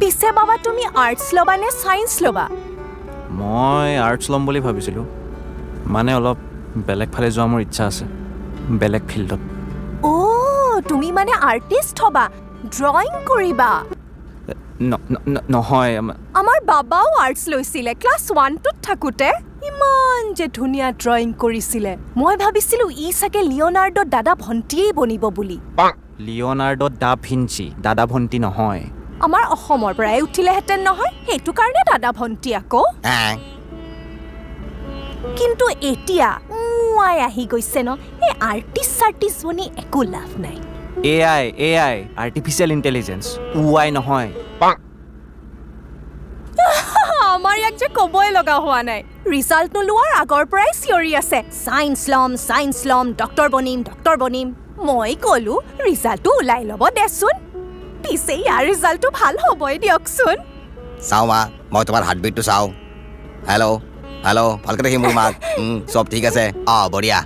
পিছে বাবা তুমি আৰ্টছ ল'বা নে ছায়েন্স ল'বা? মই আৰ্টছ ল'ম বুলি ভাবিছিলোঁ মানে অলপ বেলেগ ফালে যোৱা মোৰ ইচ্ছা আছে বেলেগ ফিল্ডত তুমি মানে আৰ্টিষ্ট হ'বা ড্ৰয়িং কৰিবা নহয় আমাৰ বাবাও আৰ্টছ লৈছিলে ক্লাছ 1ত থাকোঁতে ইমান যে ধুনীয়া ড্ৰয়িং কৰিছিলে মই ভাবিছিলোঁ ই চাগে লিঅ'নাৰ্ডো দাদা ভণ্টিয়েই বনিব বুলি লিঅ'নাৰ্ডো দা ভিঞ্চি দাদা ভণ্টি নহয় আমাৰ অসমৰ পৰাই উঠিলেহেঁতেন নহয় সেইটো কাৰণে দাদা ভণ্টি আকৌ কিন্তু এতিয়া আহি গৈছে ন এই আৰ্টিষ্ট বনি একো লাভ নাই AI আৰ্টিফিচিয়েল ইণ্টেলিজেঞ্চ UI নহয় আমাৰ ইয়াক যে ক'বই লগা হোৱা নাই ৰিজাল্ট নোলোৱাৰ আগৰ পৰাই চিঞৰি আছে চায়েন্স ল'ম ডক্টৰ বনিম মই ক'লো ৰিজাল্টটো ওলাই ল'ব দেচোন পিছে ইয়াৰ ৰিজাল্টটো ভাল হ'বই দিয়কচোন চাওঁ মা মই তোমাৰ হাৰ্টবিটটো চাওঁ হেল্ল' ভালকৈ দেখিম মোৰ মাক চব ঠিক আছে বঢ়িয়া